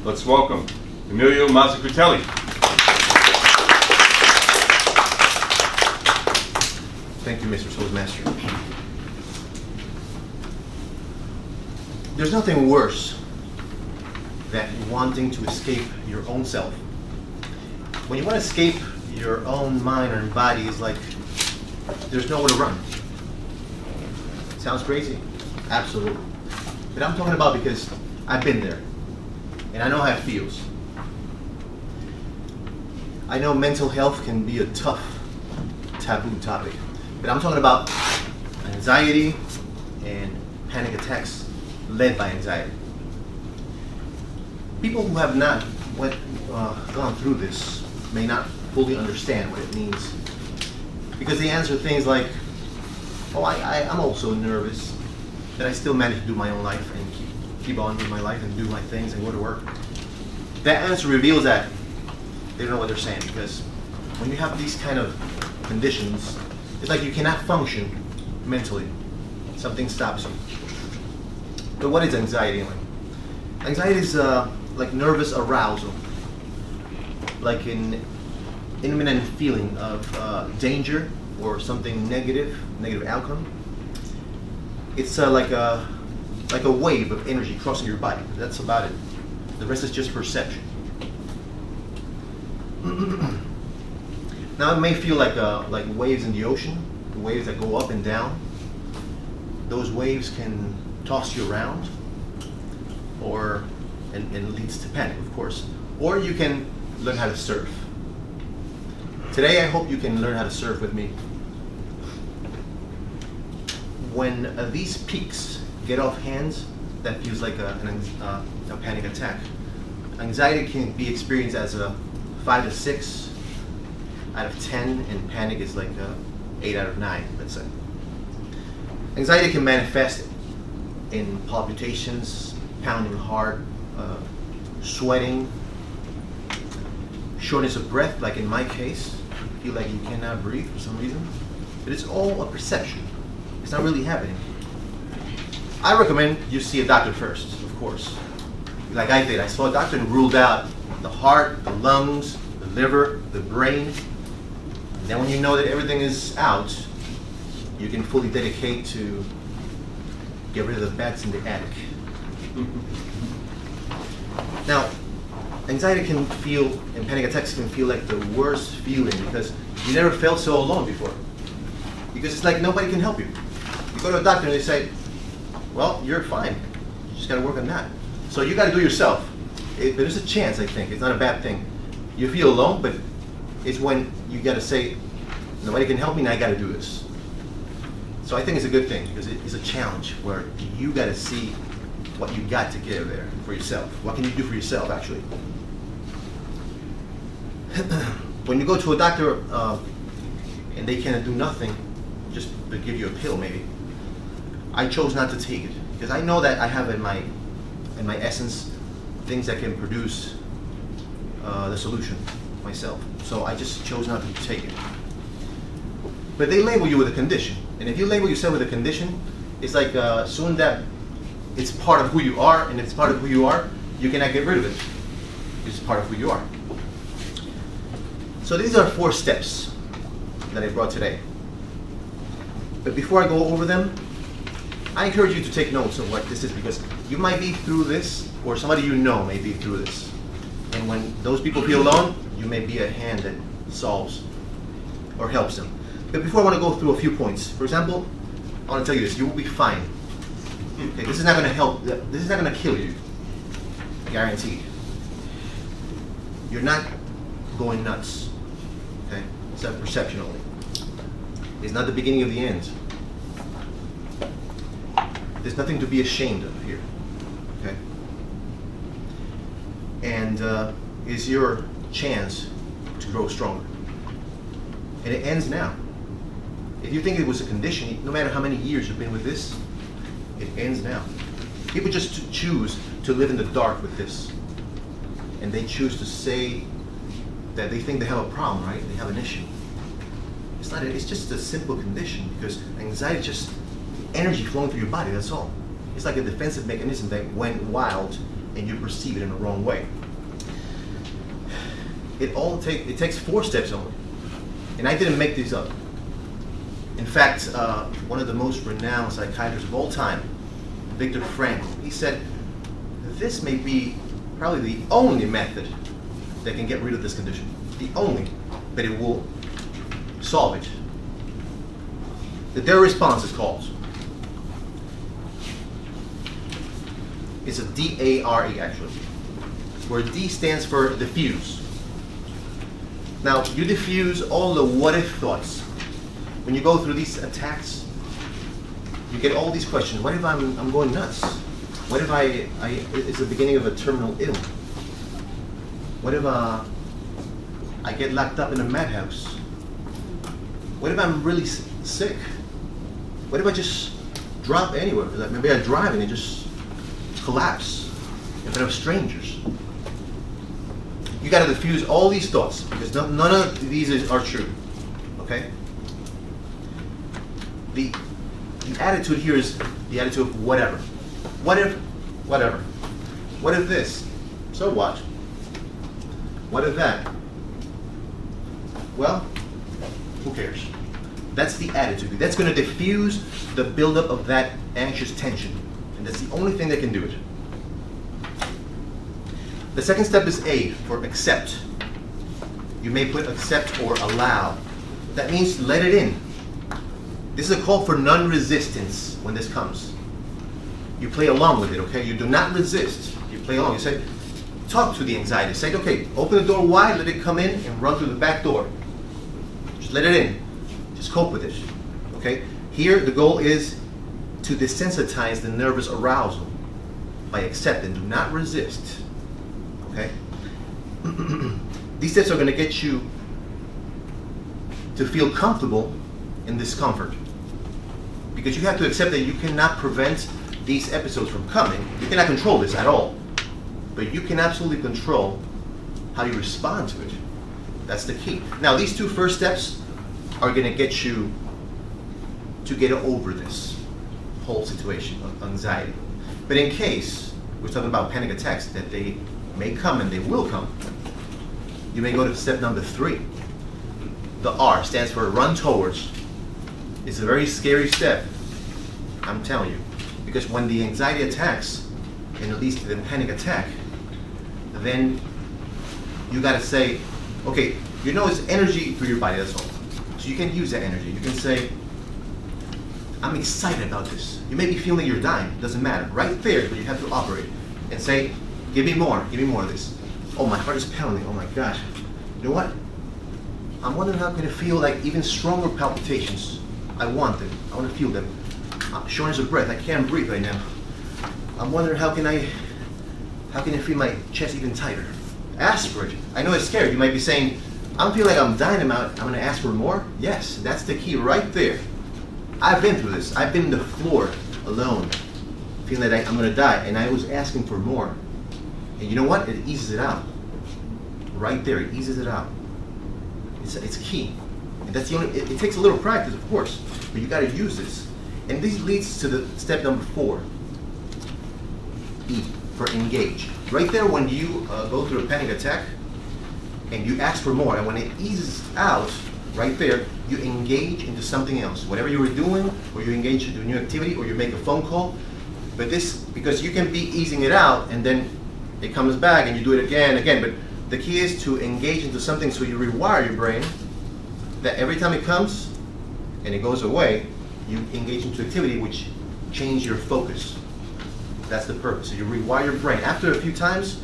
Let's welcome Emilio Mazzucatelli. Thank you, Mr. Toastmaster. There's nothing worse than wanting to escape your own self. When you want to escape your own mind or body, it's like there's nowhere to run. Sounds crazy? Absolutely. But I'm talking about because I've been there, and I know how it feels. I know mental health can be a tough, taboo topic, but I'm talking about anxiety and panic attacks led by anxiety. People who have not gone through this may not fully understand what it means, because they answer things like, oh, I'm also nervous, but I still manage to do my own life and keep on with my life and do my things and go to work. That answer reveals that they don't know what they're saying, because when you have these kind of conditions, it's like you cannot function mentally. Something stops you. But what is anxiety anyway? Anxiety is like nervous arousal, like an imminent feeling of danger or something negative outcome. It's like a wave of energy crossing your body. That's about it. The rest is just perception. Now it may feel like waves in the ocean, the waves that go up and down. Those waves can toss you around, and leads to panic, of course. Or you can learn how to surf. Today I hope you can learn how to surf with me. When these peaks get off hands, that feels like a panic attack. Anxiety can be experienced as a 5 to 6 out of 10, and panic is like 8 out of 9, let's say. Anxiety can manifest in palpitations, pounding heart, sweating, shortness of breath, like in my case. You feel like you cannot breathe for some reason. But it's all a perception. It's not really happening. I recommend you see a doctor first, of course. Like I did. I saw a doctor and ruled out the heart, the lungs, the liver, the brain. And then when you know that everything is out, you can fully dedicate to get rid of the bats in the attic. Now, anxiety can feel, and panic attacks can feel like the worst feeling, because you never felt so alone before. Because it's like nobody can help you. You go to a doctor and they say, well, you're fine. You just got to work on that. So you got to do it yourself. But there's a chance, I think. It's not a bad thing. You feel alone, but it's when you got to say, nobody can help me, now I got to do this. So I think it's a good thing, because it's a challenge where you got to see what you got to get there for yourself. What can you do for yourself, actually? When you go to a doctor and they cannot do nothing, just to give you a pill maybe, I chose not to take it, because I know that I have in my essence things that can produce the solution myself. So I just chose not to take it. But they label you with a condition, and if you label yourself with a condition, it's like soon that it's part of who you are, and if it's part of who you are, you cannot get rid of it. It's part of who you are. So these are 4 steps that I brought today. But before I go over them, I encourage you to take notes of what this is, because you might be through this, or somebody you know may be through this. And when those people feel alone, you may be a hand that solves or helps them. But before, I want to go through a few points. For example, I want to tell you this: you will be fine. Okay, this is not going to help. This is not going to kill you. Guaranteed. You're not going nuts. Okay, it's a perception only. It's not the beginning of the end. There's nothing to be ashamed of here. Okay, and it's your chance to grow stronger. And it ends now. If you think it was a condition, no matter how many years you've been with this, it ends now. People just choose to live in the dark with this. And they choose to say that they think they have a problem, right? They have an issue. It's not. It's just a simple condition, because anxiety is just energy flowing through your body, that's all. It's like a defensive mechanism that went wild and you perceive it in the wrong way. It takes 4 steps only, and I didn't make these up. In fact, one of the most renowned psychiatrists of all time, Viktor Frankl, he said this may be probably the only method that can get rid of this condition. The only, but it will solve it. Their response is called. It's a DARE actually, where D stands for diffuse. Now, you diffuse all the what if thoughts. When you go through these attacks, you get all these questions. What if I'm going nuts? What if it's the beginning of a terminal ill? What if I get locked up in a madhouse? What if I'm really sick? What if I just drop anywhere? Like maybe I drive and I just collapse in front of strangers. You got to diffuse all these thoughts because none of these are true. Okay? The attitude here is the attitude of whatever. What if, whatever. What if this? So what? What if that? Well, who cares? That's the attitude. That's going to diffuse the buildup of that anxious tension. And that's the only thing that can do it. The second step is A, for accept. You may put accept or allow. That means let it in. This is a call for non-resistance when this comes. You play along with it, okay? You do not resist. You play along. You say, talk to the anxiety. Say, okay, open the door wide, let it come in, and run through the back door. Just let it in. Just cope with it, okay? Here, the goal is to desensitize the nervous arousal by accepting. Do not resist, okay? These steps are going to get you to feel comfortable in discomfort, because you have to accept that you cannot prevent these episodes from coming. You cannot control this at all, but you can absolutely control how you respond to it. That's the key. Now, these 2 first steps are going to get you to get over this whole situation of anxiety. But in case we're talking about panic attacks, that they may come and they will come, you may go to step number 3. The R stands for run towards. It's a very scary step, I'm telling you, because when the anxiety attacks, and it leads to the panic attack, then you got to say, okay, you know it's energy for your body, that's all. So you can use that energy. You can say, I'm excited about this. You may be feeling you're dying, doesn't matter. Right there, but you have to operate and say, give me more of this. Oh, my heart is pounding, oh my gosh. You know what? I'm wondering how can it feel like even stronger palpitations. I want them. I want to feel them. Shortness of breath. I can't breathe right now. I'm wondering how can I feel my chest even tighter? Ask for it. I know it's scary. You might be saying, I'm feeling like I'm dying. I'm going to ask for more. Yes, that's the key right there. I've been through this. I've been on the floor alone, feeling like I'm going to die, and I was asking for more. And you know what? It eases it out. Right there, it eases it out. It's key. And that's the only, it takes a little practice, of course, but you got to use this. And this leads to the step number 4, E, for engage. Right there, when you go through a panic attack and you ask for more, and when it eases out, right there, you engage into something else. Whatever you were doing, or you engage into a new activity, or you make a phone call. But this, because you can be easing it out, and then it comes back, and you do it again. But the key is to engage into something so you rewire your brain that every time it comes and it goes away, you engage into activity which change your focus. That's the purpose. So you rewire your brain. After a few times,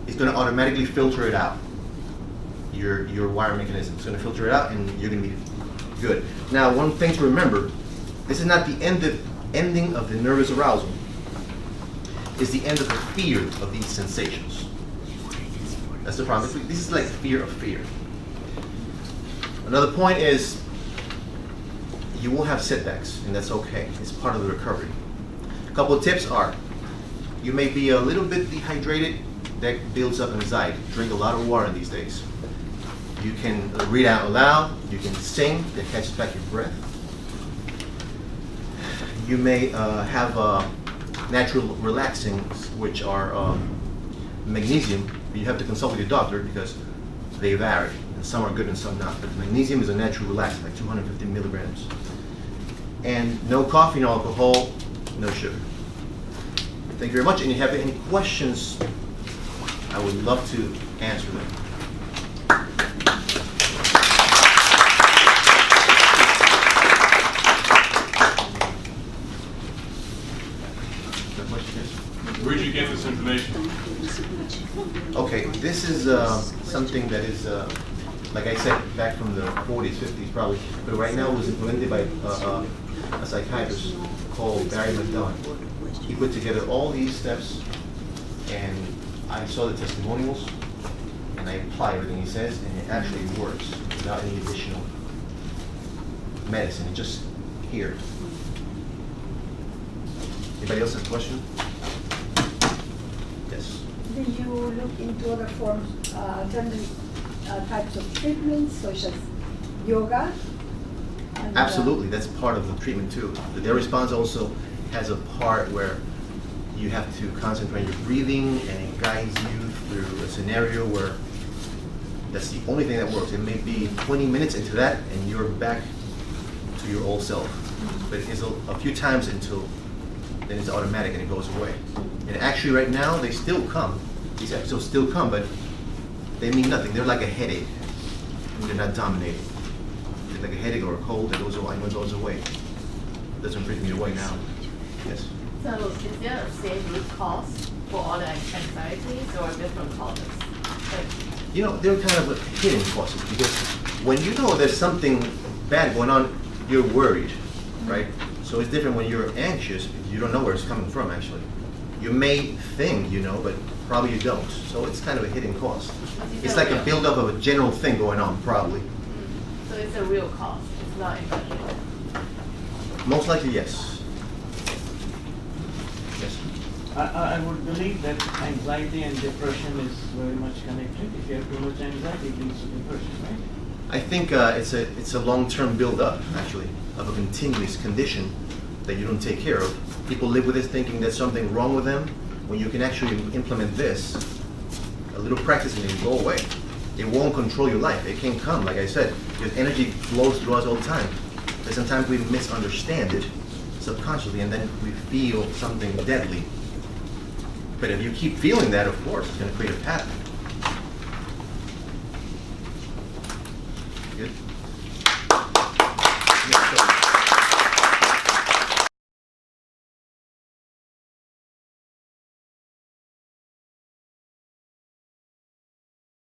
it's going to automatically filter it out. Your wire mechanism is going to filter it out, and you're going to be good. Now, one thing to remember: this is not the ending of the nervous arousal. It's the end of the fear of these sensations. That's the problem. This is like fear of fear. Another point is you will have setbacks, and that's okay. It's part of the recovery. A couple of tips are: you may be a little bit dehydrated. That builds up anxiety. Drink a lot of water these days. You can read out loud. You can sing. That catches back your breath. You may have natural relaxings, which are Magnesium, you have to consult with your doctor because they vary, and some are good and some not. But magnesium is a natural relaxant, like 250 milligrams. And no coffee, no alcohol, no sugar. Thank you very much. And if you have any questions, I would love to answer them. Where'd you get this information? Okay, this is something that is, like I said, back from the 40s, 50s probably, but right now it was implemented by a psychiatrist called Barry McDonough. He put together all these steps, and I saw the testimonials, and I apply everything he says, and it actually works without any additional medicine. It's just here. Anybody else have a question? Yes. Do you look into other forms, alternative types of treatments, such as yoga? And, Absolutely, that's part of the treatment too. Their response also has a part where you have to concentrate on your breathing, and it guides you through a scenario where that's the only thing that works. It may be 20 minutes into that, and you're back to your old self. But it is a few times until then it's automatic and it goes away. And actually right now, they still come. These episodes still come, but they mean nothing. They're like a headache. They're not dominating. It's like a headache or a cold that goes away. When it goes away, it doesn't freak me away now. Yes. So is there a same root cause for all the anxieties or different causes? Like, You know, they're kind of hidden causes because when you know there's something bad going on, you're worried, right? So it's different when you're anxious. You don't know where it's coming from, actually. You may think you know, but probably you don't. So it's kind of a hidden cause. It's like a buildup of a general thing going on, probably. so it's a real cause. It's not exaggerated. Most likely, yes. Yes. I would believe that anxiety and depression is very much connected. If you have too much anxiety, it leads to depression, right? I think it's a long-term build-up, actually, of a continuous condition that you don't take care of. People live with this thinking there's something wrong with them, when you can actually implement this, a little practice and it will go away. It won't control your life. It can come, like I said, because energy flows through us all the time. But sometimes we misunderstand it subconsciously, and then we feel something deadly. But if you keep feeling that, of course, it's going to create a pattern. Good.